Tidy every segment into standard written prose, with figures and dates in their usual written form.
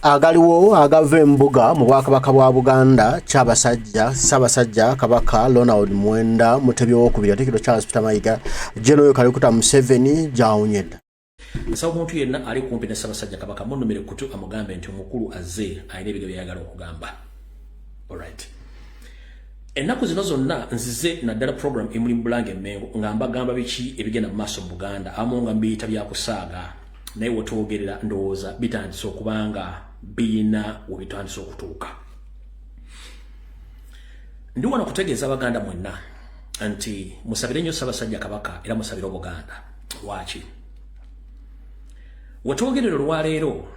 agaliwo agava embuga mu bwakabaka bwa Buganda Ssaabasajja Kabaka Ronald Muwenda Mutebi w'okubiri Katikkiro Charles Peter Mayiga General Kalikuta Museveni jawunyedda Sawa omuntu yenna ali kumpi ne Ssaabasajja Kabaka munnomere kutu amugambe nti omukulu azze ayina ebyo byayagala okugamba. Alright. Ennaku zino zonna nzize naddala program emuli mu Bulange Mmengo nga mbagamba biki ebigenda mu maaso mu Buganda amu nga mbiyita bya kusaaga naye wetwogerera ndowooza bitandise okubanga biyina webitandise okutuuka. Ndi wano kutegeeza Abaganda mwenna nti musabire nnyo Ssaabasajja Kabaka era musabire Obuganda. Lwaki? Wetwogerera olwaleero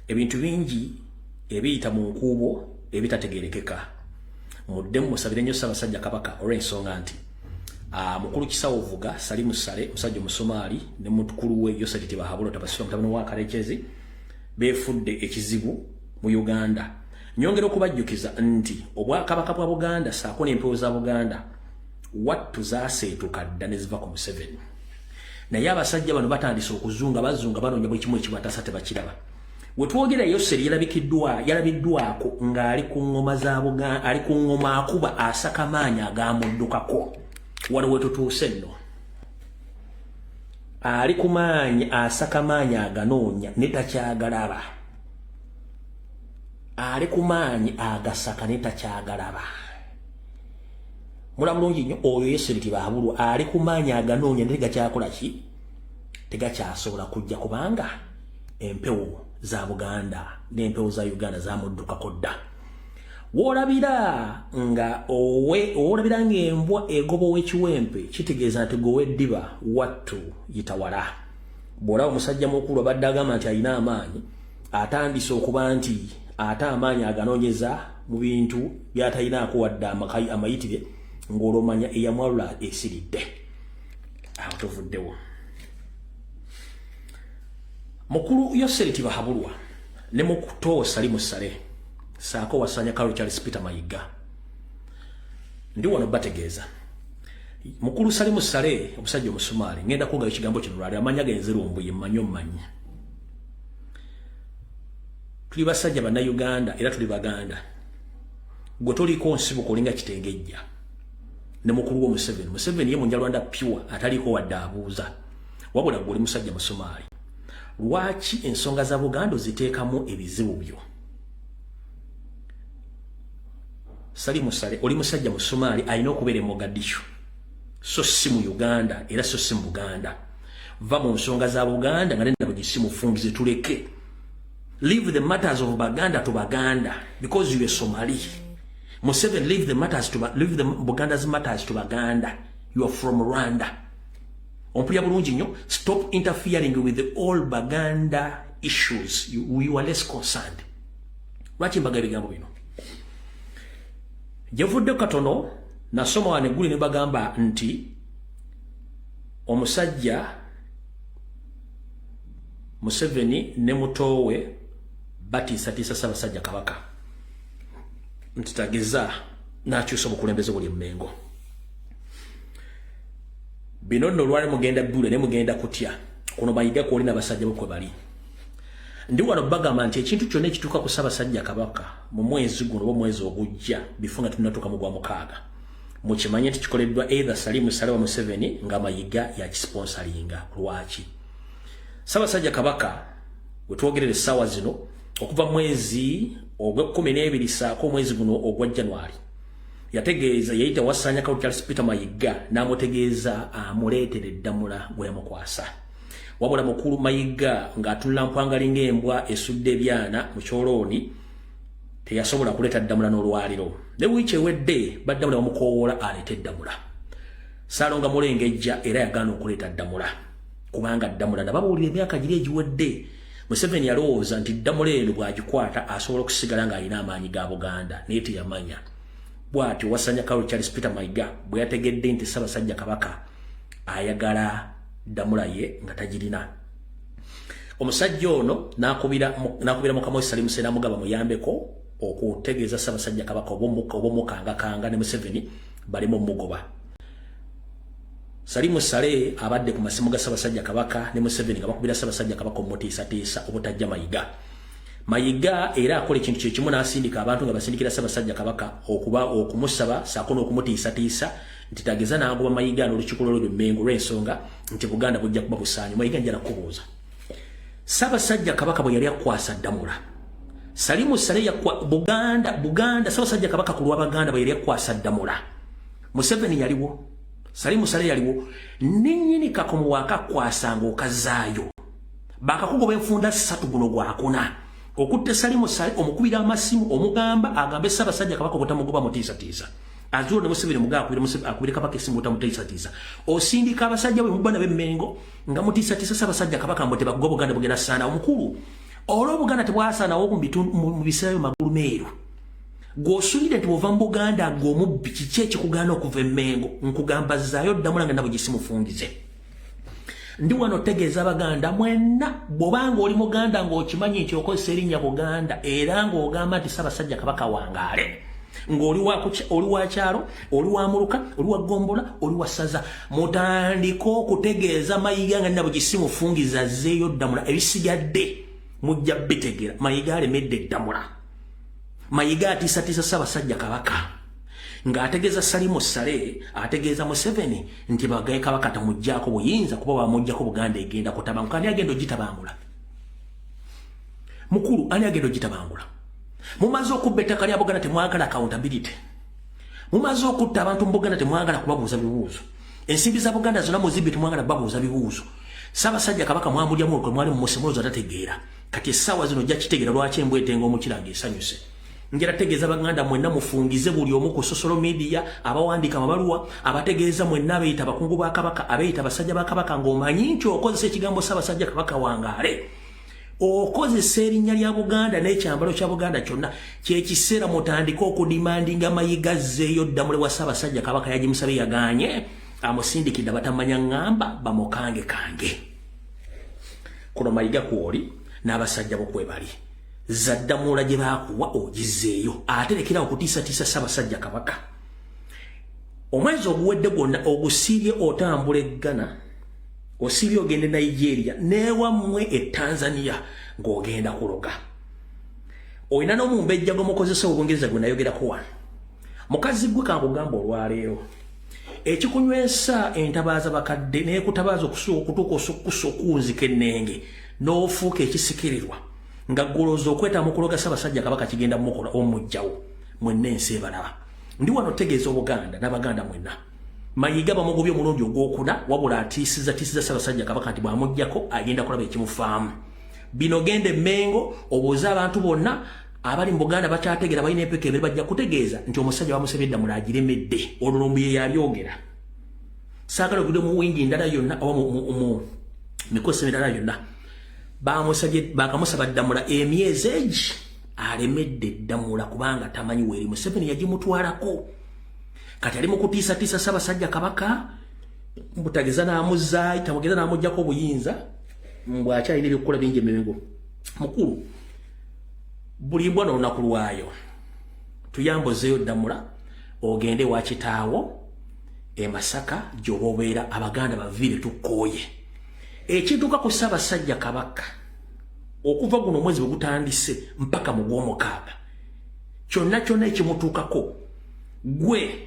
ebintu bingi ebiyita mu nkuubo ebitategeerekeka. Muddemu musabire nnyo Ssaabasajja Kabaka olw'ensonga nti mukulu Kisawo Vuga Salimu Ssale musajja Omusomaali ne mukulu we Yosef Tibahabulo Tabasira mutabani wa Kalekezi beefudde ekizibu mu Uganda. Nyongera okubajjukiza nti Obwakabaka bwa Buganda saako n'empewo za Buganda wattu zaaseetuka dda ne ziva ku Museveni. Naye abasajja bano batandise okuzunga bazunga banoonya buli kimu ekibatasa tebakiraba. Wetwogera Yoseri yalabiddwako ng'ali ku ngoma za Buganda, ali ku ngoma akuba asaka maanyi agaamuddukako. Wano wetutuuse nno. Ali ku maanyi asaka maanyi aganoonya ne takyagalaba. Ali ku maanyi agasaka ne takyagalaba. Mula bulungi nnyo oyo Yoseri Tibahabulo ali ku maanyi aganoonya ne tegakyakola ki? Tegakyasobola kujja kubanga empewo za Buganda n'empewo za Uganda zamuddukako dda. Wolabira ng'embwa egoba ow'ekiwempe kitegeeza nti gowe eddiba wattu yitawala. Bw'olaba omusajja mukulu abadde agamba nti alina amaanyi atandise okuba nti ate amaanyi aganoonyeza mu bintu by'atalinaako wadde amayitire ng'olomanya eyamwalula esiridde. Awo tovuddewo. Mukulu Yoseri Tibahabulwa ne mukuto Salimu Ssale saako wasanya Carol Charles Peter Mayiga. Ndi wano bategeeza. Mukulu Salimu Ssale omusajja Omusomaali ngenda kugayo ekigambo kino lwali amanya genze lumbuye mmanyo mmanyi. Tuli basajja bannayuganda era tuli Baganda. Gwe toliko nsibuko olinga kitengejja. Ne mukulu wo Museveni ye Munyarwanda pure ataliko wadde abuuza. Wabula gwe oli musajja Musomaali. Lwaki ensonga za Buganda ziteekamu ebizibu byo? Salimu Ssale oli musajja Musomaali alina okubeera e Mogadishu so si mu Uganda era so si mu Buganda. Va mu nsonga za Buganda nga nenda bugisi mufungize tuleke. Leave the matters of Baganda to Baganda because you are Somali. Museveni leave the Buganda's matters to Baganda. You are from Rwanda. Ompulya bulungi nnyo, stop interfering with the all Baganda issues. You are less concerned. Lwaki mbaga ebigambo bino? Gyevudde katono nasoma wano eggulu ne bagamba nti omusajja Museveni ne mutowe batiisatiisa Ssaabasajja Kabaka nti tageza n'akyusa obukulembeze buli Mmengo. Bino nno lwali mugenda bbule ne mugenda kutya kuno Mayiga kwoli n'abasajja bo kwe bali. Ndi wano bagamba nti ekintu kyonna ekituuka ku Ssaabasajja Kabaka mu mwezi guno oba mwezi ogujja bifunga tunatuuka mu gwa mukaaga mukimanye nti kikoleddwa either Salimu Ssale wa Museveni nga Mayiga yakisponsalinga. Lwaki? Ssaabasajja Kabaka wetwogerera essaawa zino okuva mwezi ogw'Ekkumi saako omwezi guno ogwa January yategeeza yayita wasanya Carol Charles Peter Mayiga n'amutegeeza amuleetere eddamula gwe yamukwasa. Wabula mukulu Mayiga ng'atunula mpwangalinga embwa esudde ebyana mu kyolooni teyasobola kuleeta ddamula n'olwaliro. Ne wiiki ewedde baddamula bamukowoola aleete eddamula. Ssaalonga mulengejja era yagaana okuleeta ddamula kubanga ddamula nababuulira emyaka giri egiwedde Museveni yalowooza nti ddamula eno bw'agikwata asobola okusigala ng'alina amaanyi ga Buganda naye teyamanya. Bw'atyo wasanya Carol Charles Peter Mayiga bwe yategedde nti Ssaabasajja Kabaka ayagala ddamula ye nga tagirina. Omusajja ono n'akubira Mukama we Salimu Ssale n'amugamba muyambeko okutegeeza Ssaabasajja Kabaka ob'omukangakanga ne Museveni balimu mugoba. Salimu Ssale abadde ku masimu ga Ssaabasajja Kabaka ne Museveni nga bakubira Ssaabasajja Kabaka omutiisatiisa obutajja Mayiga. Mayiga era akola ekintu kye kimu n'asindika abantu nga basindikira Ssaabasajja Kabaka okuba okumusaba saako n'okumutiisatiisa nti tageza n'agoba Mayiga n'olukiiko lw'Emmengo lw'ensonga nti Buganda bujja kuba busaanyi. Mayiga njala kubuuza, Ssaabasajja Kabaka bwe yali akwasa Ddamula, Salimu Sale yakwa Buganda Ssaabasajja Kabaka ku lw'Abaganda bwe yali akwasa Ddamula, Museveni yaliwo, Salimu Sale yaliwo, n'ennyini Kakomo wakakwasanga okazaayo bakakugoba enfunda 3 guno gwakuna okutte Salimu Sale omukubira amasimu omugamba agambe Ssaabasajja Kabaka obutamugoba mutiisatiisa azuula ne Museveni akubire Kabaka esimu otamutiisatiisa osindika abasajja bwe mubana b'Emmengo nga mutiisatiisa Ssaabasajja Kabaka mbote bakugoba Buganda bugenda saana omukulu olwo Buganda tebwasaanawo mu biseera magulu meeru gw'osuulire nti bw'ova mu Buganda ng'omubbi kiki ekikugaana okuva Emmengo nkugamba zaayo Ddamula nga nabo gisimufungize. Ndi wano tegeeza Abaganda mwenna bw'obanga oli Muganda ng'okimanyi nti okozesa erinnya Buganda era ng'ogamba nti Ssaabasajja Kabaka wangaale ng'oli wa kyalo, oli wa Muluka, oli wa Gombola, oli wa Ssaza, mutandika okutegeeza Mayiga nga nabo gisimufungiza azzeeyo Ddamula ebisigadde mujja bitegera. Mayiga alemedde Ddamula, Mayiga atiisatiisa Ssaabasajja Kabaka ng'ategeeza Salimu Sale ategeeza Museveni nti bagaye Kabaka tamuggyako buyinza kuba bamuggyako Buganda egenda kutabanguka. Ani agenda ogitabangula? Mukulu, ani agenda ogitabangula? Mumaze okubba ettaka lya Buganda temwagala accountability. Mumaze okutta abantu mu Buganda temwagala kubabuuza bibuuzo. Ensimbi za Buganda zonna muzibbi temwagala babuuza bibuuzo. Ssaabasajja Kabaka mwamulyamu olwo mwali mumusemolozo atategeera. Kati essaawa zino ojja kitegeera lwaki embwetenga omukira ng'esanyuse. Njera tegeeza Abaganda mwenna mufungize buli omu ku social media abawandiika amabaluwa abategeeza mwenna abeeyita abakungu ba Kabaka abeeyita abasajja ba Kabaka ng'omanyi nti okozesa ekigambo Ssaabasajja Kabaka wangaale okozesa erinnya lya Buganda n'ekyambalo kya Buganda kyonna kyekiseera mutandika okudimandinga Mayiga azzeeyo Ddamula wa Ssaabasajja Kabaka yagimusabe yagaanye amusindikidde abatamanya ŋŋamba bamukange kange. Kuno Mayiga kwoli n'abasajja bo kwebali za Ddamula gye baakuwa ogizeeyo ate lekera okutiisatiisa Ssaabasajja Kabaka. Omwezi oguwedde gwonna ogusiibye otambula e Ghana, osiibye ogende Nigeria n'ewammwe e Tanzania ng'ogenda kuloga. Olina n'omumbejja gw'omukozesa Obungereza gwe nayogerako wano. Mukazi gwe kankugamba olwaleero ekikunywesa entabaaza bakadde n'ekutabaaza okutuuka okukunzika ennenge n'ofuuka ekisikirirwa nga golooza okweta mu kuloga Ssaabasajja Kabaka kigenda mukola omujjawo mwenna ensi ebalaba. Ndi wano tegeeza Obuganda n'Abaganda mwenna Mayiga bamugobye omulundi ogwokuna wabula atiisiza Ssaabasajja Kabaka nti bw'amuggyako agenda kulaba ekimufaamu. Bino genda Emmengo obuuze abantu bonna abali mu Buganda bakyategeera balina empeka ebiri bajja kutegeeza nti omusajja bamusabye Ddamula agiremedde. Olwo Lumbuye yabyogera. Saagala ogudde mu wingi ndala yonna oba mu mikosi emirala yonna bakamusaba Ddamula emyezi egi alemedde Ddamula kubanga tamanyi weeri. Museveni yagimutwalako kati ali mu kutiisatiisa Ssaabasajja Kabaka mbutageza n'amuzaayi tamugeza n'amuggyako obuyinza mbw'akyalina ebyokukola bingi Emmengo. Mukulu buli mbwa n'olunaku lwayo tuyambozeeyo Ddamula ogende wa kitaawo e Masaka gy'oba obeera Abaganda baviire tukkooye. Ekituuka ku Ssaabasajja Kabaka okuva guno omwezi bwe gutandise mpaka mu gw'omukaaga kyonna ekimutuukako gwe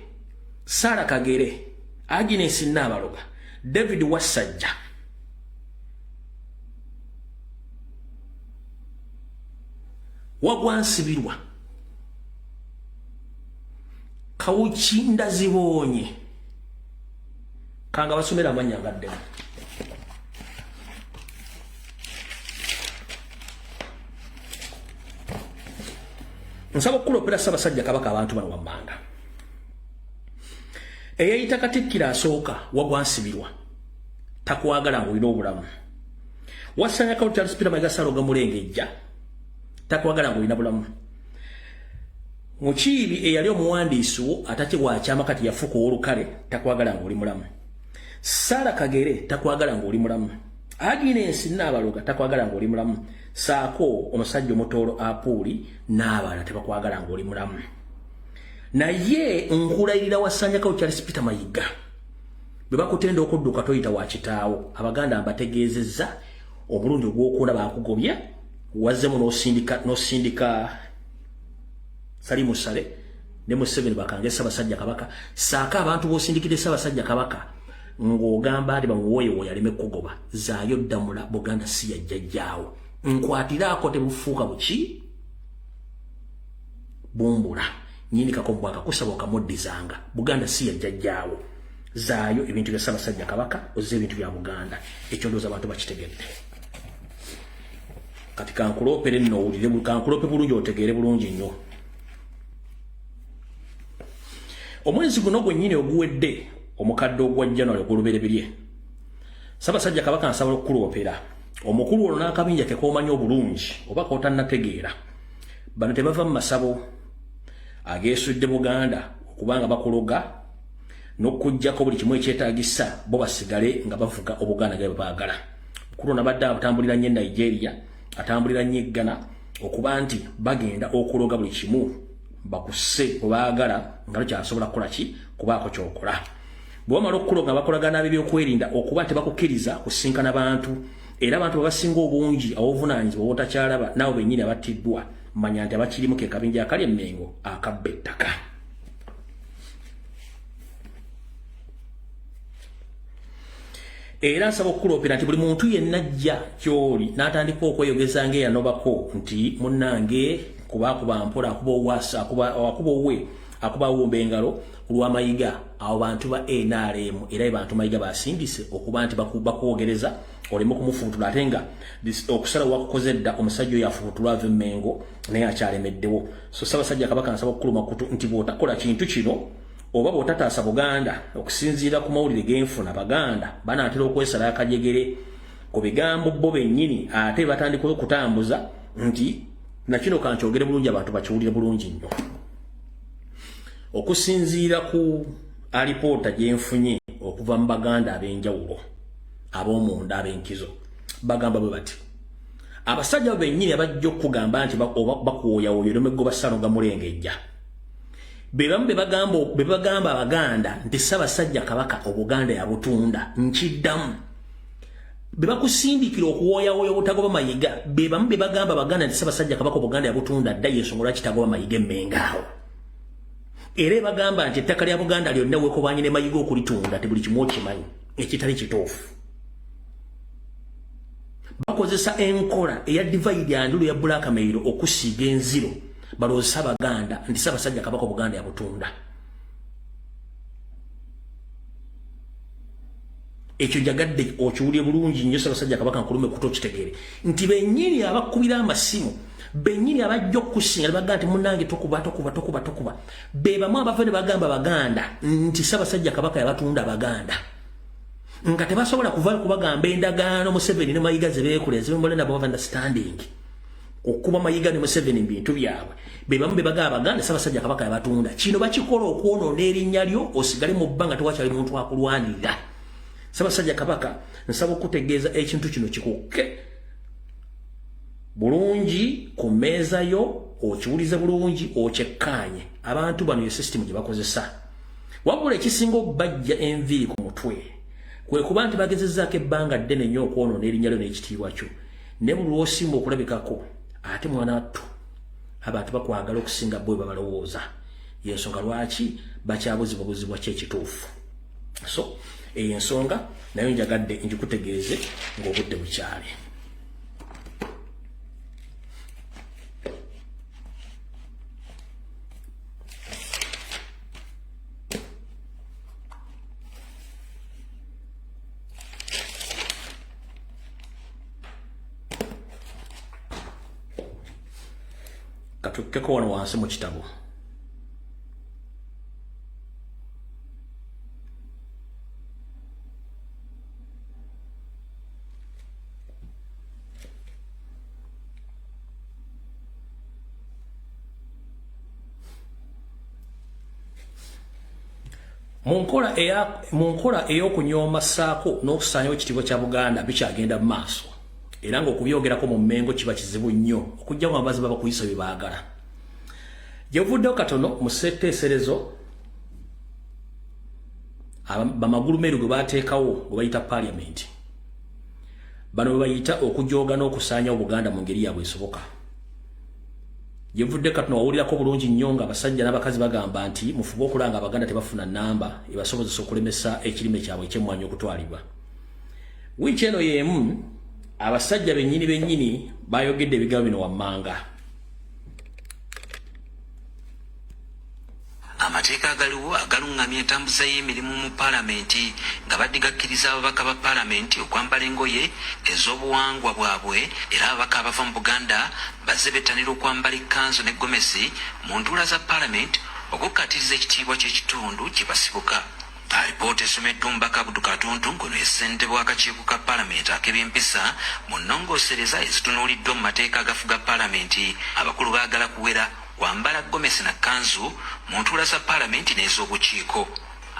Sarah Kagere, Agnes Nabaloga, David Wasajja wagwansibirwa Kawuki Ndazibonye kanga basomera amannya ngaddemu. Nsaba okukulopera Ssaabasajja Kabaka abantu bano wammanga. Eyayita Katikkiro asooka wagwansibirwa takwagala ng'olina obulamu. Wasanya Kaunti Charles Peter Mayiga Ssalonga Mulengejja takwagala ng'olina bulamu. Mukiibi eyali omuwandiisi wo atate bw'akyama kati yafuuka ow'olukale takwagala ng'oli mulamu. Sarah Kagere takwagala ng'oli mulamu. Agnes Nabaloga takwagala ng'oli mulamu. Saako omusajja omutoolo Apuuli n'abalala tebakwagala ng'oli mulamu. Naye nkulayirira Wasanya Kaunti Charles Peter Mayiga bwe bakutenda okudduka toyita wa kitaawo. Abaganda mbategeezezza omulundi ogw'okuna baakugobya wazemu nosindika Salimu Sale ne Museveni bakange Ssaabasajja Kabaka saaka abantu bosindikide Ssaabasajja Kabaka ng'ogamba ati bamuwoyewoye aleme kugoba zaayo ddamula Buganda si yajjajjaawo nkwatiraako tebufuuka buki bumbula nyini kakombwa akakusaba okamuddizanga Buganda si yajjajjaawo zaayo ebintu bya Ssaabasajja Kabaka ozze ebintu bya Buganda ekyo ndowooza abantu bakitegedde kati kankulopere nno owulire kankulope bulungi otegeere bulungi nnyo omwezi guno gwennyini oguwedde omukadde ogwa January ogw'olubereberye Ssaabasajja Kabaka asobola okukulopera omukulu olwo n'akabinja ke k'omanyi obulungi oba k'otannategeera bano tebava mu masabo ageesudde Buganda okubanga bakologa n'okuggyako buli kimu ekyetaagisa bo basigale nga bavuga Obuganda nga baagala omukulu nabadde atambulira nnyo Nigeria atambulira nnyo Ghana okuba nti bagenda okuloga buli kimu bakuse obaagala nga lukyasobola kukola ki kubaako kyokola bw'omala okuloga bakolagana by'okwerinda okuba tebakukkiriza kusinkana bantu era abantu babasinga obungi obuvunaanyizibwa obutakyalaba naawe bennyini abattiddwa manya nti abakirimu ke kabinja akali emmengo akabba ettaka era nsaba okukulopera nti buli muntu yenna ajja ky'oli n'atandika okweyogeza ng'eyanobako nti munnange kuba mpola akuba owasa akuba owe akuba awumba engalo olw'amayiga abo bantu ba NRM era bantu mayiga basindise okuba nti bakwogereza oleme kumufuutula ate nga okusala wakukoze dda omusajja oyo afuutulwa ava emmengo naye akyalemeddewo so Ssaabasajja Kabaka nsaba okukuluma kutu nti bw'otakola kintu kino oba bw'otataasa Buganda okusinziira ku mawulire genfuna Baganda banaatera okwesala akajegere ku bigambo bo bennyini ate batandika okutambuza nti nakino kankyogere bulungi abantu bakiwulire bulungi nnyo okusinziira ku alipoota gyenfunye okuva mu Baganda ab'enjawulo ab'omunda ab'enkizo bagamba bwe bati abasajja bennyini abajja okugamba nti bakuwoyawoya olw'emeggo basanoga mulengejja bebamu bebagamba Abaganda nti Ssaabasajja Kabaka Obuganda yabutunda nkiddamu bebakusindikira okuwoyawoya obutagoba mayiga bebamu bebagamba Abaganda nti Ssaabasajja Kabaka Obuganda yabutunda dda y'ensonga lwaki tagoba mayiga emmengaawo era bagamba nti ettaka lya Buganda lyonna weekobanye ne mayiga okulitunda ti buli kimu okimanyi ekitali kituufu bakozesa enkola eya divide and rule ya blackmail okusiiga enziro balozesa Abaganda nti Ssaabasajja Kabaka Obuganda yabutunda ekyo njagadde okiwulire bulungi nnyo Ssaabasajja Kabaka nkulume kuto kitegeere nti bennyini abakubira amasimu bennyini abajja okusinga bagamba nti munnange tokuba be bamu abava ne bagamba Baganda nti Ssaabasajja Kabaka yabatunda Baganda nga tebasobola kuva kubagamba endagaano Museveni ne mayiga ze beekolera zibembola nabo understanding okuba mayiga ne Museveni bintu byabwe be bamu be bagamba Baganda Ssaabasajja Kabaka yabatunda kino bakikola okwonoona erinnya lyo osigale mu bbanga tewakyali muntu akulwanirira Ssaabasajja Kabaka nsaba okutegeeza ekintu kino kikukke bulungi ku mmeeza yo okiwulize bulungi okyekkaanye abantu bano yo system gye bakozesa wabula ekisinga okubajja enviiri ku mutwe kwe kuba nti bagezezzaako ebbanga ddene nnyo okwonoona erinnya lyo n'ekitiibwa kyo ne buli lw'osimba okulabikako ate mwana wattu abantu bakwagala okusinga bwe babalowooza y'ensonga lwaki bakyabuzibwabuzibwa ki ekituufu so eyo ensonga nayo njagadde njikutegeeze ng'obudde bukyali katukkeko wano wansi mu kitabo mu nkola ey'okunyooma ssaako n'okusaanyawo ekitiibwa kya Buganda bikyagenda mu maaso era ng'okubyogerako mu Mmengo kiba kizibu nnyo okugyamu ambazi babakuyisa bye baagala gye buvuddeho katono mu ssetteeserezo bamagulumeeru gwe baateekawo gwe bayita Parliament bano bayita okujooga n'okusaanya Obuganda mu ngeri yaabwe esoboka. Yevudde katuno wawulirako bulungi nnyo nga abasajja n'abakazi bagamba nti mufube okulanga Abaganda tebafuna nnamba ebasobozesa okulemesa ekirime kyabwe eky'emmwanyi okutwalibwa. Wiiki eno y'emu abasajja bennyini bayogedde ebigambo bino wammanga. Amateeka agaliwo agalungamya entambuza y'emirimu mu Paalamenti nga badde gakkiriza ababaka ba Paalamenti okwambala engoye ez'obuwangwa bwabwe era ababaka abava mu Buganda bazze bettanira okwambala ekkanzu ne gomesi mu ntuula za Paalamenti okukkatiriza ekitiibwa ky'ekitundu kye basibuka. Alipoota esomeddwa omubaka Abdul Katuntu ngono ye ssentebe w'akakiiko ka Paalamenti ak'ebyempisa mu nnongoosereza ezitunuuliddwa mu mateeka agafuga Paalamenti. Abakulu baagala kuwera kwambala gomesi na kanzu mu ntuula za Paalamenti n'ez'obukiiko.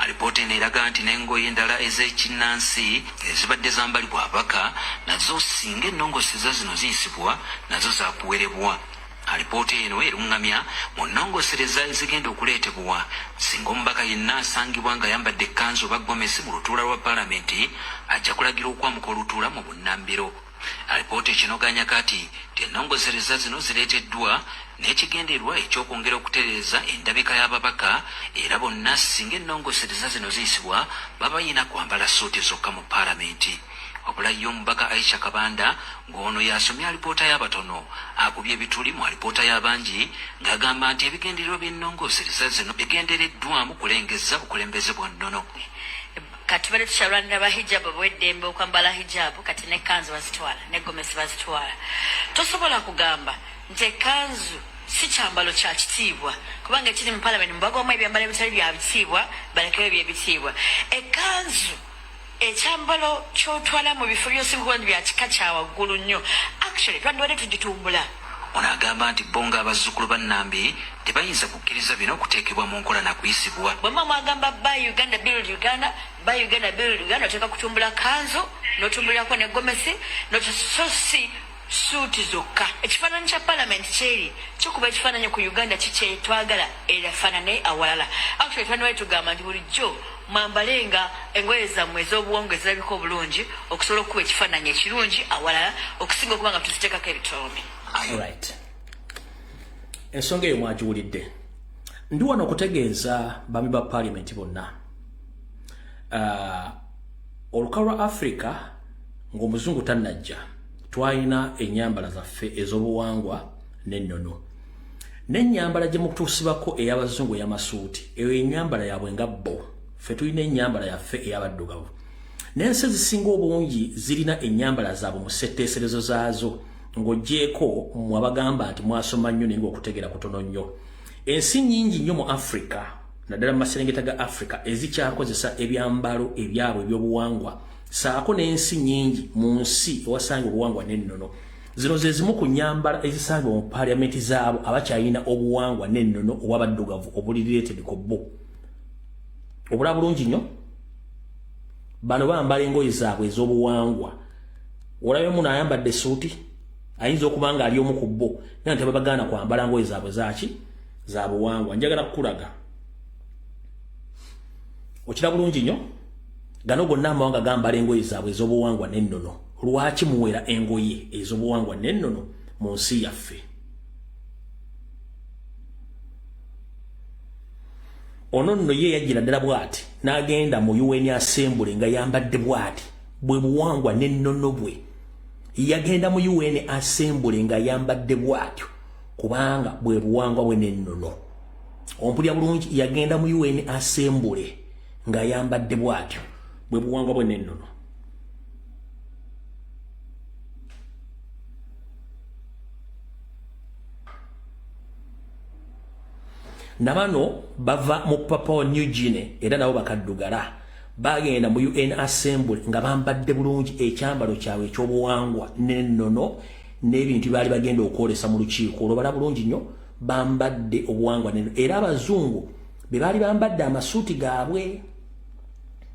Alipoota eno eraga nti n'engoye endala ez'ekinnansi ezibadde zambalibwa ababaka nazo singa ennongooseza zino ziyisibwa nazo zaakuwerebwa. Alipoota eno erungamya mu nnongosereza ezigenda okuleetebwa singa omubaka yenna asangibwa nga ayambadde ekkanzu oba gomesi mu lutuula lwa Paalamenti ajja kulagira okwamuka olutuula mu bunnambiro. Alipoota ekinoganya kati ennongosereza zino zireeteddwa n'ekigendererwa eky'okwongera okutereeza endabika y'ababaka era bonna singa ennongosereza zino ziyisibwa baba balina kwambala suuti zokka mu Paalamenti. Wabulayo omubaka Aisha Kabanda ng'ono yasomya alipoota y'abatono akubye ebituli mu alipoota y'abangi ng'agamba nti ebigendererwa by'ennongosereza zino bigendereddwamu kulengeza obukulembeze bwa nnono. Kati bale tushalwanira ba hijab bweddembe okwambala hijab kati ne kanzu bazitwala ne gomesi bazitwala. Tosobola kugamba nti kanzu si kyambalo kya kitiibwa kubanga ekiri mu Paalamenti mbagomba ebyambalo ebitali bya bitiibwa balekewo ebyebitiibwa. Ekanzu ekyambalo kyotwala mu bifo by'osinga bya kika kya waggulu nnyo. Actually twandibadde tugitumbula. Ono agamba nti bo ng'abazzukulu ba Nnambi tebayinza kukkiriza bino okuteekebwa mu nkola na kuyisibwa. Bwe mama agamba buy Uganda build Uganda, buy Uganda build Uganda, oteeka kutumbula kanzu n'otumbulirako ne gomesi so si suuti zokka. Ekifaananyi kya Paalamenti kyeri kikuba ekifaananyi ku Uganda kikye twagala erafaanane awalala. Actually twandibadde tugamba nti bulijjo mwambalenga engoye zammwe ez'obuwangwa ezirabika obulungi okusobola okuba ekifaananyi ekirungi awalala okusinga okuba nga tuziteekako ebitoomi. Alright. Ensonga eyo mwagiwulidde. Ndi wano okutegeeza bami ba Paalamenti bonna. Olukalu lwa Africa ng'omuzungu tannajja twalina ennyambala zaffe ez'obuwangwa n'ennono. N'ennyambala gye mutuusibako ey'abazungu ey'amasuuti eyo ennyambala yaabwe nga bo. Ffe tulina ennyambala yaffe ey'abaddugavu. N'ensi ezisinga obungi zirina ennyambala zaabwe mu ssetteeserezo zaazo ng'oggyeko mu abagamba nti mwasoma nnyo naye ng'okutegeera kutono nnyo. Ensi nnyingi nnyo mu Africa naddala mu maserengeta ga Africa ezikyakozesa ebyambalo ebyabwe ebyobuwangwa saako n'ensi nnyingi mu nsi ewasanga obuwangwa n'ennono. Zino ze zimu ku nnyambala ezisanga mu Paalamenti zaabo abakyalina obuwangwa n'ennono obw'abaddugavu obuli related ku bo. Obula bulungi nnyo bano bambala engoye zaabwe ez'obuwangwa. Olabye muno ayambadde suuti ayinza okuba nga ali omu ku bo naye nti abaganda kwambala ngoye zaabwe zaki za buwangwa. Njagala kukulaga okira bulungi nnyo gano gonna amawanga gambala engoye zaabwe ez'obuwangwa n'ennono. Lwaki muwera engoye ez'obuwangwa n'ennono mu nsi yaffe? Ono nno ye yajjira ddala bw'ati n'agenda mu UN Assembly nga yambadde bw'ati bwe buwangwa n'ennono bwe. Yagenda mu UN Assembly nga yambadde bw'atyo kubanga bwe buwangwa bwe n'ennono. Ompulya bulungi, yagenda mu UN Assembly nga yambadde bw'atyo bwe buwangwa bwe n'ennono. Nabano bava mu Papua New Guinea era nabo bakaddugala bagenda mu UN Assembly nga bambadde bulungi ekyambalo kyabwe ekyobuwangwa n'ennono n'ebintu byali bagenda okwolesa mu lukiiko. Olwo bala bulungi nnyo bambadde obuwangwa n'ennono era abazungu be baali bambadde amasuuti gaabwe.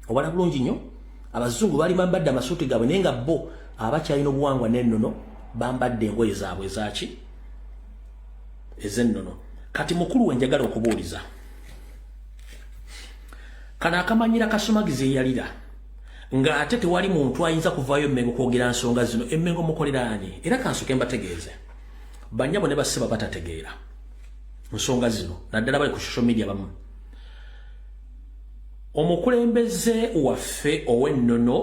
Obala bulungi nnyo abazungu baali bambadde amasuuti gaabwe naye nga bo abakyalina obuwangwa n'ennono bambadde engoye zaabwe ezaki ez'ennono. Kati mukulu we njagala okubuuliza kano akamanyira Kasumagizi eyalira nga ate tewali muntu ayinza kuvaayo Mmengo kwogera nsonga zino Emmengo mukoleraani era kansoke mbategeeze bannyabo ne bassiba batategeera nsonga zino naddala bali ku social media bamu omukulembeze waffe ow'ennono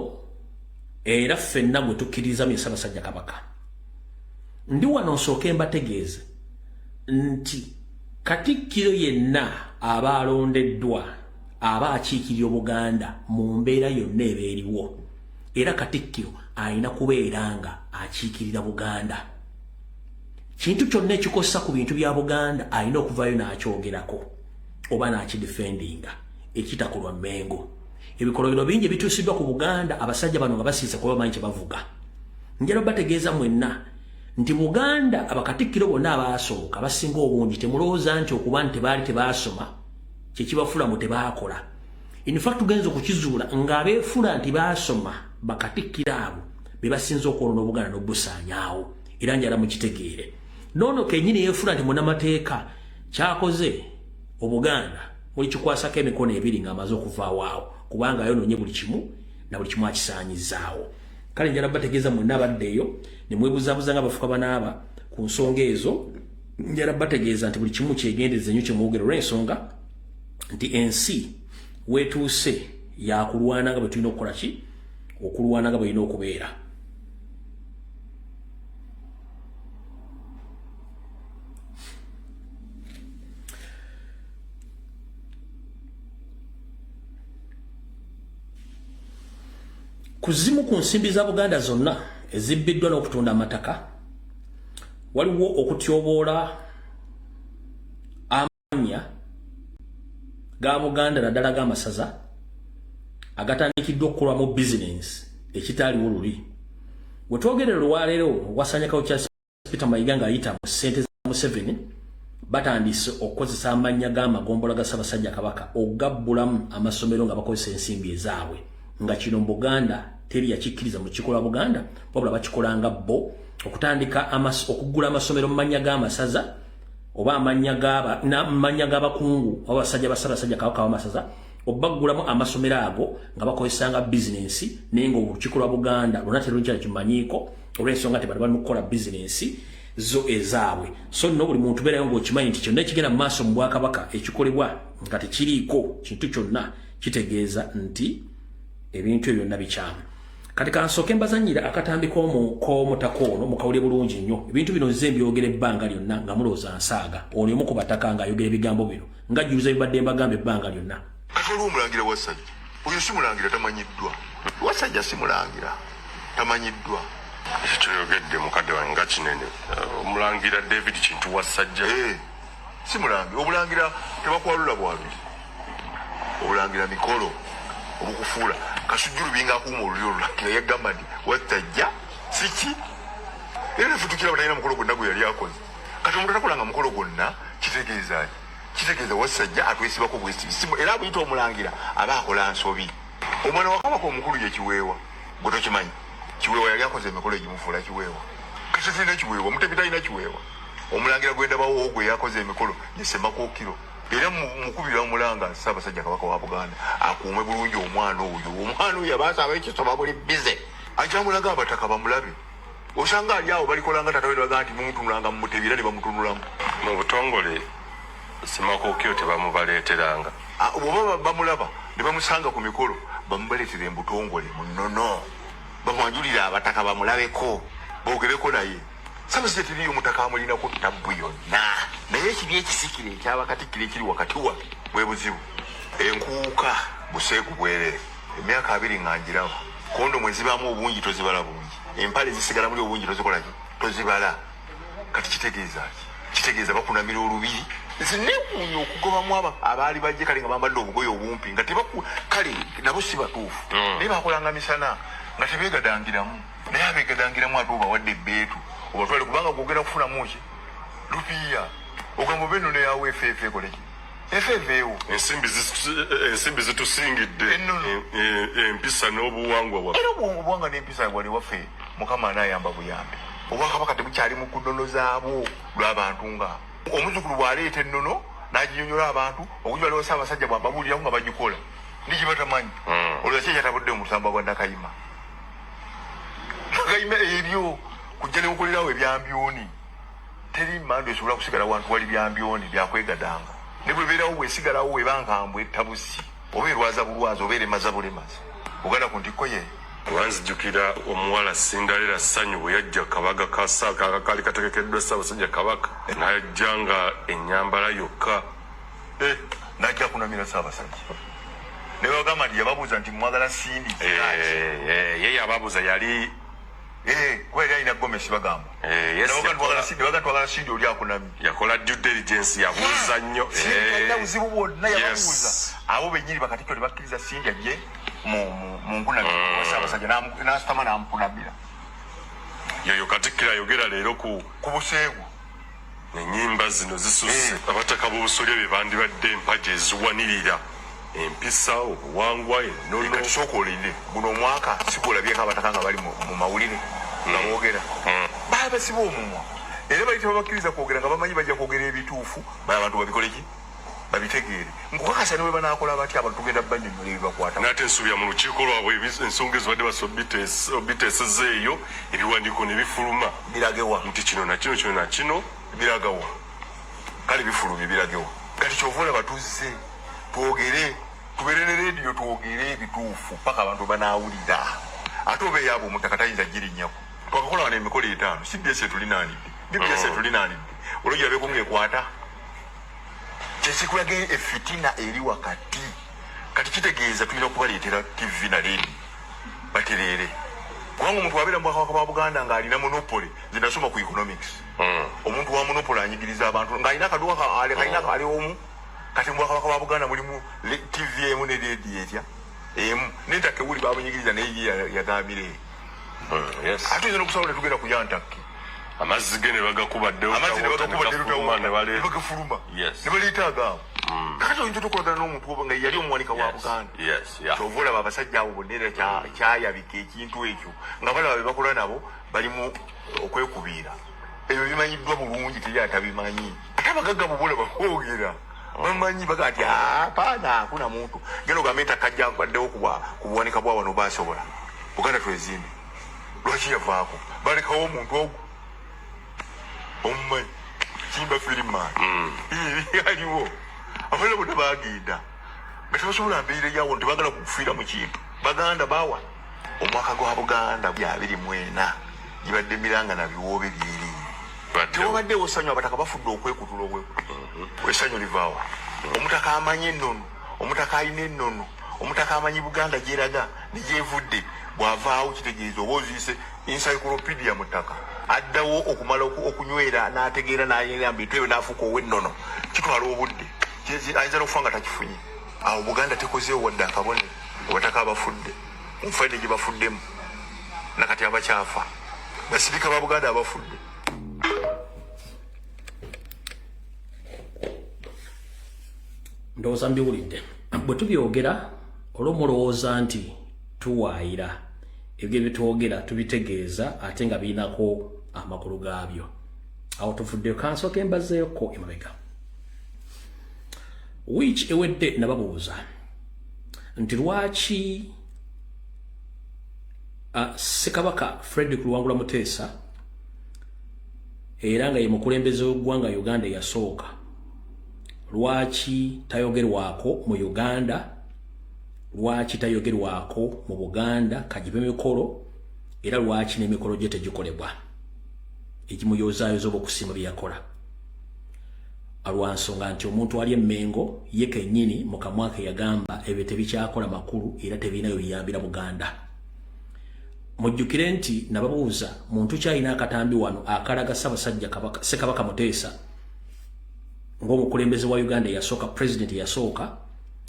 era ffenna gwe tukkiriza mu Ssaabasajja Kabaka ndi wano nsooke mbategeeze nti Katikkiro yenna aba alondeddwa aba akiikirira Buganda mu mbeera yonna eba eriwo era Katikkiro alina kubeera nga akiikirira Buganda kintu kyonna ekikosa ku bintu bya Buganda alina okuvaayo n'akyogerako oba n'akidefendinga ekitakolwa Mmengo ebikolobero bingi bituusiddwa ku Buganda abasajja bano nga basiise kuba bamanyi kye bavuga njala bategeeza mwenna nti Buganda abakatikkiro bonna abaasooka basinga obungi temulowooza nti okuba nti tebaali tebaasoma kyekibafula mu tebaakola in fact tugenza okukizuula ng'abeefula nti baasoma bakatikkiro abo be basinza okwolona Obuganda n'obusaanyaawo era njala mukitegeere noono kennyini yeefula nti munnamateeka kyakoze Obuganda muli kikwasako emikono ebiri ng'amaze okuvaawo awo kubanga ayonoonye buli kimu na buli kimu akisaanyizaawo kale njala bategeeza mwenna abaddeeyo ne mwebuzaabuza nga bafuka banaaba ku nsonga ezo njala bategeeza nti buli kimu kyegendereza nnyo kyemwogera olw'ensonga nti ensi weetuuse yakulwana nga bwe tulina okukola ki okulwana nga bwelina okubeera kuzimu ku nsimbi za Buganda zonna ezibbiddwa n'okutunda amataka waliwo okutyoboola amannya ga Buganda naddala g'amasaza agatandikiddwa okukolwamu bizinensi ekitaaliwo luli bwe twogerera olwaleero wasanyakawo kya Peter Mayiga ng'ayita mu ssente za Museveni batandise okukozesa amannya g'amagombola ga Ssaabasajja Kabaka okugabbulamu amasomero nga bakozesa ensimbi ezaabwe nga kino mu Buganda teri yakikkiriza mu kikola Buganda wabula bakikolanga bo okutandika okugula amasomero mu mannya g'amasaza oba amanya g'abakungu abasajja ba Ssaabasajja Kabaka w'amasaza obaggulamu amasomero ago nga bakozesanga bizinensi naye ng'olukiko Buganda lwonna terujja kimanyiiko olw'ensonga nti bali mu kukola bizinensi zo ezaabwe so nno buli muntu beerayo ng'okimanyi nti kyonna ekigenda mu maaso mu Bwakabaka ekikolebwa nga tekiriiko kintu kyonna kitegeeza nti ebintu ebyo byonna bikyamu kati kansooke mbazanyira akatambi k'omutaka ono mukawulire bulungi nnyo ebintu bino nze mbyogera ebbanga lyonna nga mulowooza nsaaga oli omu ku bataka ng'ayogera ebigambo bino ngajjuliza ebibadde mbagamba ebbanga lyonna kati olwo omulangira Wasajja oyo si mulangira tamanyiddwa Wasajja si mulangira tamanyiddwa ekitoyogedde mukadde wange nga kinene omulangira David Kintu Wasajja si mulangira obulangira tebakwalula bwaluli obulangira mikolo obukufuula kasujjulu binga akuuma olulyo olulakira yagamba nti Wasajja siki era futukira batalina mukolo gwonna gwe yali akoze kati omuntu atakolanga mukolo gwonna kitegeeza Wasajja atwesibako bwesibi era buyita omulangira aba akola nsobi omwana wa Kabaka omukulu ye Kiweewa gwe tokimanyi Kiweewa yali akoze emikolo egimufuula Kiweewa kati talina Kiweewa mutebi talina Kiweewa omulangira gwendabawo gwe yakoze emikolo ye Ssemakookiro era mukubira omulanga Ssaabasajja Kabaka wa Buganda akuume bulungi omwana oyo abaasaba ekisoma buli bize ajamulaga abataka bamulabe osanga ali awo balikolanga tatawe baga nti mumutunulanga mumutebira ne bamutunulamu mu butongole Ssemakookiro tebamubaleeteranga oba bamulaba ne bamusanga ku mikolo bamubaleetera embutongole munono bamwanjulira abataka bamulabeko boogereko naye Ssaabasajja teriyo omutaka amulinako tabbu yonna naye ekibi ekisikire ekyabakatikkiro ekiri wakati wa bwe buzibu enkuuka buseegu bwerere emyaka 2 nga ngiraba kondomu ezibaamu obungi tozibala bungi empale zisigala muli obungi tozikolaki tozibala kati kitegeeza bakunamira olubiri zinekuunya okugobamu abaali bajje kale nga bambadde obugoye obumpi nga kale nabo si batuufu naye bakolanga misana nga tebeegadangiramu naye abeegadangiramu ate obawadde ebbeetu obatwale kubanga gwogera kufunamu ki lupiiya ogamba oba ennono yawe efeefe ekoleki efeefeewo ensimbi zitusingidde empisa n'obuwangwa bwaffe era obuwangwa n'empisa bwali waffe Mukama anaayamba buyambi Obwakabaka tebukyali mu kunono zaabwo lw'abantu nga omuzukulu bw'aleeta ennono n'aginyonyola abantu okuja waliwo Ssaabasajja bw'ababuuliraku nga bagikola ndikibatamanyi olwo kye kyatabudde mu lusamba gwa Nakayima ebyo kujja ne kukolerawo ebyambyoni teri mando esobola kusigala wantu wali byambyoni byakwegadanga ne bwebeerawo bwesigalawo webankambwe ettabusi oba erwaza bulwazi oba eremaza bulemazi oganda ku ntikko ye wanzijukira omuwala Cinderella Ssanyu bwe yajja kabaga kasaaka kali kategekeddwa Ssaabasajja Kabaka n'ajja nga ennyambala yokka najja kunamira Ssaabasajja ne bagamba nti yababuuza nti mwagala Sindi ye yababuuza yali kuba yali alina Gomesi bagamba twagala Sindi oli akunamye yakola due diligence yabuuza nnyo alina buzibu bwonna yababuuza abo bennyini bakatikkiro ne bakkiriza Sindi ajje mu nkunamiro wa Ssaabasajja n'asitama n'amukunamira yoyo Katikkiro ayogera leero ku buseegu ennyimba zino zisusse abataka b'obusolya bye bandibadde empagi eziwanirira empisa obuwangwa ennono tusooka olinde guno omwaka sigolabyeko abataka nga bali mu mawulire nga boogera baba basiba omumwa era bali tebabakkiriza kwogera nga bamanyi bajja kwogera ebituufu bali abantu babikoleki babitegeere nkukakasa ne bwe banaakola batya abantu tugenda bannyonnyola ebibakwata n'ate ensuubira mu lukiiko lwabwe ensonga ezibadde obiteeseza eyo ebiwandiiko ne bifuluma biragewa nti kino nakino kino nakino biragawa kale bifulumye biragewa kati kyova olaba tuzze twogere tubeere ne rediyo twogere ebituufu paka abantu banaawulira ate oba eyaabo omutaka tayinza girinnyako twakakola wano emikolo 5 CBS etulinaanidde BBS etulinaanidde olwogirabeeko ngaekwata kyekikulaga efitina eri wakati kati kitegeeza tulina okubaleetera TV na rediyo batereere kubanga omuntu wabeera mu bwakabaka bwa Buganda ng'alina monopole zinasoma ku economics omuntu wa monopole anyigiriza abantu ng'alina akaduka kalina kali omu kati mu bwakabaka bwa Buganda mulimu TV emu ne rediyo etya emu nentaka ewuli babunyigiriza naye yagambire ate oyinza n'okusalawo ne tugenda ku Yantakki amazzi ge ne bagakubadde bagafuluma ne baleeta agaawo kakati oyinza tokolagana n'omuntu nga yali omuwanika wa Buganda kyova olaba abasajja abo bonna era kyayabika ekintu ekyo nga balaba be bakola nabo balimu okwekubiira ebyo bimanyiddwa bulungi teri atabimanyi ate abagagga bobolaba boogera bamanyi baga nti apaana hakuna muntu genda ogambe entakajja baddewo ku buwanika bwa wano basobola Buganda twezimbe lwaki yavaako balekawo omuntu ogwo omumanyi kimba firimaani aliwo abalala bonna bagenda nga tebasobola mbeera yawo tebagala kufiira mu kintu baganda bawa omwaka gwa Buganda 2024 gibadde miranga na biwoobe byeri tewabaddewo ssanyu abataka bafudde okwekutula essanyu livaawa omutaka amanyi ennono omutaka alina ennono omutaka amanyi Buganda gyeraga negyevudde bw'avaawo kitegeeza oba oziise encyclopedia mu ttaka addawo okumala okunywera n'ategeera n'ayamba entebe n'afuuka ow'ennono kitwala obudde ayinza n'okufa nga takifunye awo Buganda tekozeewo wadde akabone abataka abafudde mufaide gye bafuddemu nakati abakyafa basirika ba Buganda abafudde ndowooza mbiwulidde bwe tubyogera olw'omulowooza nti tuwaayira ebyo byetwogera tubitegeeza ate nga birinako amakulu gaabyo awo tuvuddeyo kansooka embazeeko emabega wiiki ewedde nababuuza nti lwaki Ssekabaka Frederick Luwangula Muteesa era nga ye mukulembeze w'eggwanga Uganda yasooka lwaki tayogerwako mu Uganda lwaki tayogerwako mu Buganda kajibe mikolo era lwaki n'emikolo gye tegikolebwa ekimuyozaayoza oba okusimba bye yakola alwansonga nti omuntu ali emmengo ye kennyini mu kamwa ke yagamba ebyo tebikyakola makulu era tebinayo biyambira Buganda mujjukire nti nababuuza muntu kyalina akatambi wano akalaga Ssaabasajja Ssekabaka Muteesa ng'omukulembeze wa Uganda yasooka president yasooka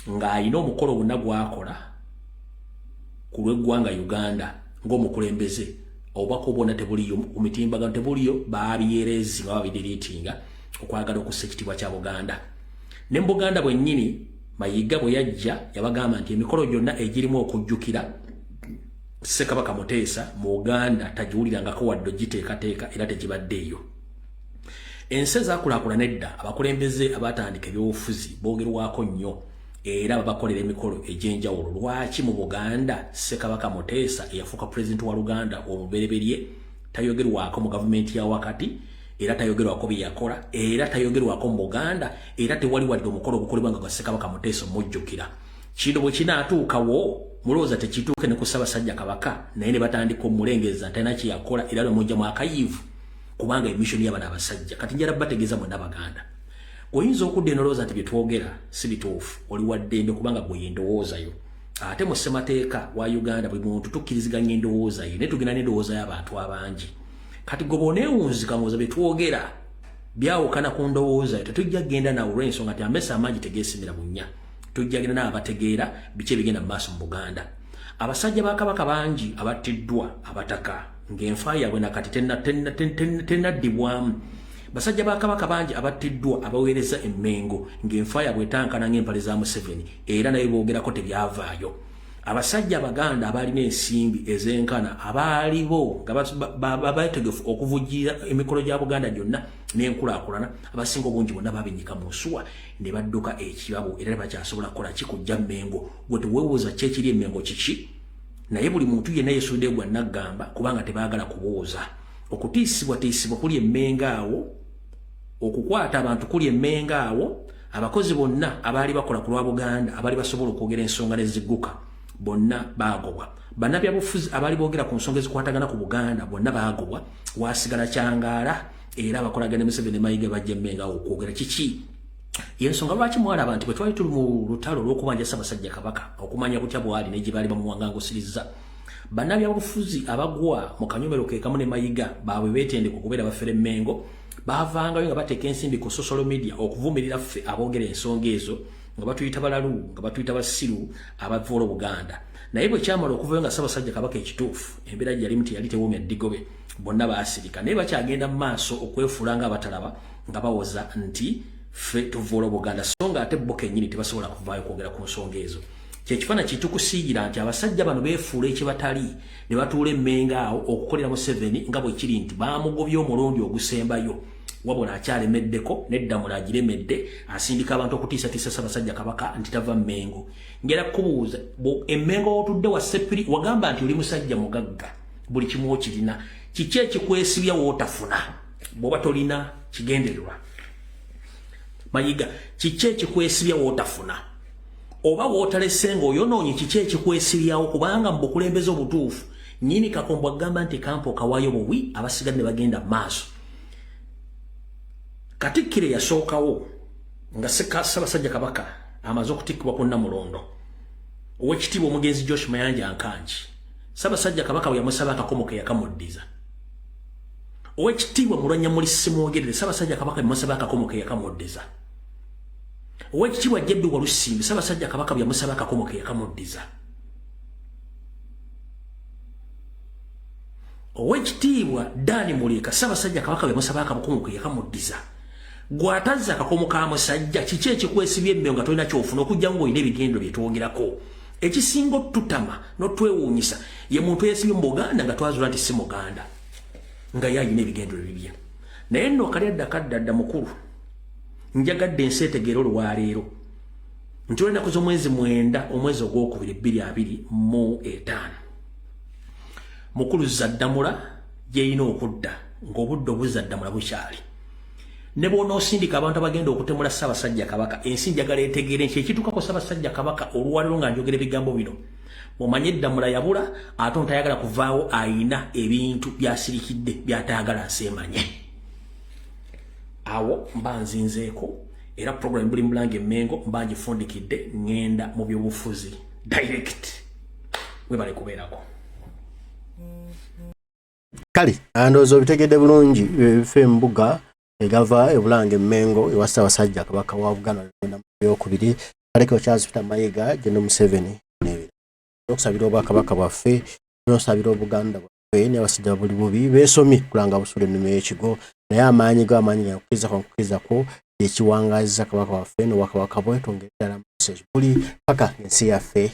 ng'alina omukolo gwonna gwakola ku lw'eggwanga Uganda ng'omukulembeze obubaka obwonna tebuliyo ku mitimbagano tebuliyo baabyereezi nga babidiriitinga okwagala okussa ekitiibwa kya Buganda ne mu Buganda bwennyini Mayiga bwe yajja yabagamba nti emikolo gyonna egirimu okujjukira Ssekabaka Muteesa mu Uganda tagiwulirangako wadde giteekateeka era tegibaddeeyo ensi ezaakulaakulana edda abakulembeze abatandika ebyobufuzi boogerwako nnyo era babakolera emikolo egy'enjawulo. Lwaki mu Buganda Ssekabaka Muteesa eyafuuka president wa Luganda omubereberye tayogerwako mu gavumenti ya wakati, era tayogerwako bye yakola, era tayogerwako mu Buganda, era tewali wadde omukolo ogukolebwa nga Ssekabaka Muteesa omujjukira. Kino bwe kinaatuukawo mulowooza tekituuke ne ku Ssaabasajja Kabaka naye ne batandika omulengeza talina kye yakola era ne mujja mu akayivu kubanga emissoni y'abana abasajja. Kati njala bategeeza mwonna Baganda. Oyinza okudda enolowooza nti bye twogera si bituufu, oli wa ddembe kubanga gwe yendowoozayo. Ate mu ssemateeka wa Uganda buli muntu tukkiriziganya endowooza ye naye tugenda n'endowooza y'abantu abangi. Kati gwe bw'oneewunzika ng'oza bye twogera byawukana ku ndowooza yo, tetujja kgenda nawe olw'ensonga nti amesa amangi tegeesimira bunnya. Tujja kgenda n'abategeera biki ebigenda mu maaso mu Buganda. Abasajja ba Kabaka bangi abattiddwa abataka ng'enfa yaabwe nakati tennaddibwamu. Basajja ba Kabaka bangi abattiddwa abaweereza emmengo ng'enfa yaabwe etankana ng'empale za Museveni era naye boogerako tebyavaayo. Abasajja Abaganda abalina ensimbi ez'enkana abaalibo nga bategefu okuvujjira emikolo gya Buganda gyonna n'enkulaakulana, abasinga obungi bonna babinyika mu nsuwa ne badduka ekirabo era ne bakyasobola kukola kikujja Mmengo. Gwe teweebuuza ki ekiri Emmengo kiki? Naye buli muntu yenna yeesudde gwa naggamba kubanga tebaagala kubuuza. Okutiisibwatiisibwa kuli Emmengo awo, okukwata abantu kuli Emmengo awo, abakozi bonna abaali bakola ku lwa Buganda abaali basobola okwogera ensonga n'ezigguka bonna baagobwa. Bannabyabufuzi abaali boogera ku nsonga ezikwatagana ku Buganda bonna baagobwa. Waasigala Kyangaala era abakolagana ne Museveni Mayiga bajja Emmengo awo okwogera kiki? Y'ensonga lwaki mwalaba nti bwe twali tuli mu lutalo olw'okubanja Ssaabasajja Kabaka okumanya butya bwali ne gye baali bamuwangangusiriza, bannabyabufuzi abagwa mu kanyomero ke kamu ne Mayiga baabwe beetendeka okubeera bafere Emmengo baavangayo nga bateeka ensimbi ku social media okuvumirira ffe aboogera ensonga ezo nga batuyita balalu nga batuyita basiru abavoola Buganda. Naye bwe kyamala okuvayo nga Ssaabasajja Kabaka ekituufu embeera gye yali muti yali tewoomya ddigobe, bonna baasirika naye bakyagenda mu maaso okwefuula nga abatalaba nga bawoza nti ffe tuvoola Buganda, so nga ate bo kennyini tebasobola kuvaayo kwogera ku nsonga ezo. Kyekifaananyi kitukusiigira nti abasajja bano beefuula ekibatali ne batuula Emmengo awo okukolera Museveni nga bwe kiri nti baamugobya omulundi ogusembayo wabula akyalemeddeko n'eddamula agiremedde asindika abantu okutiisatiisa Ssaabasajja Kabaka nti tava Mmengo. Ngera kubuuza Emmengo wotudde wa Sepiri wagamba nti oli musajja mugagga buli kimu okirina, kiki ekikwesibya wootafuna bw'oba tolina kigendererwa? Mayiga, kiki ekikwesibya wootafuna oba wootalese ng'oyonoonye? Kiki ekikwesibyawo? Kubanga mu bukulembeze obutuufu nnyini Kakombo agamba nti kampo kawaayo buwi abasigadde ne bagenda mu maaso. Katikkiro yasookawo nga Ssaabasajja Kabaka amaze okutikkibwa ku Namulondo, Oweekitiibwa omugenzi Josh Mayanja Nkanji, Ssaabasajja Kabaka bwe yamusaba akakomo ke yakamuddiza. Oweekitiibwa Mulwanyammuli Simwogerere, Ssaabasajja Kabaka bwe yamusaba akakomo ke yakamuddiza. Oweekitiibwa Jebbi Walusimbi, Ssaabasajja Kabaka bwe yamusaba akakomo ke yakamuddiza. Oweekitiibwa Dani Muliika, Ssaabasajja Kabaka bwe yamusaba akakomo ke yakamuddiza. Gw'atazza akakomo ka musajja, kiki ekikwesibya Emmengo nga tolina kyofuna okujja ng'olina ebigendo bye twogerako? Ekisinga otutama n'otwewuunyisa ye muntu eyeesibye mu Buganda nga twazuula nti si Muganda nga ye alina ebigendo bibye. Naye nno kali addakadda mukulu, njagadde ensi etegeera olwaleero nti olw'ennaku z'omwezi 9 omwezi ogwokubiri 2025 mukulu Zaddamula gy'erina okudda ng'obudde obuzaddamula bukyali. Ne bw'onoosindika abantu abagenda okutemula Ssaabasajja Kabaka, ensi njagala etegeere nti ekituukako Ssaabasajja Kabaka olwaleero nga njogera ebigambo bino mumanye Ddamula yabula ate ontayagala kuvaawo ayina ebintu byasirikidde byatayagala nseemanye. Awo mba nzinzeeko era program buli Mulange Emmengo mba ngifundikidde ngenda mu byobufuzi direct webale kubeerako. Kali andooza obitegedde bulungi ebifa embuga egava e Bulange Emmengo ewa Ssaabasajja Kabaka wa Buganda mu byokubiri Alekio Charles Peter Mayiga General Museveni n'ebirala. Okusabira Obwakabaka bwaffe n'osabira Obuganda bwaffe n'abasajja buli bubi beesomye kulanga busule ennimi y'ekigo naye amaanyi g'okukkirizako ekiwangaza Kabaka waffe n'Obwakabaka bwe twongere ddala message buli paka ensi yaffe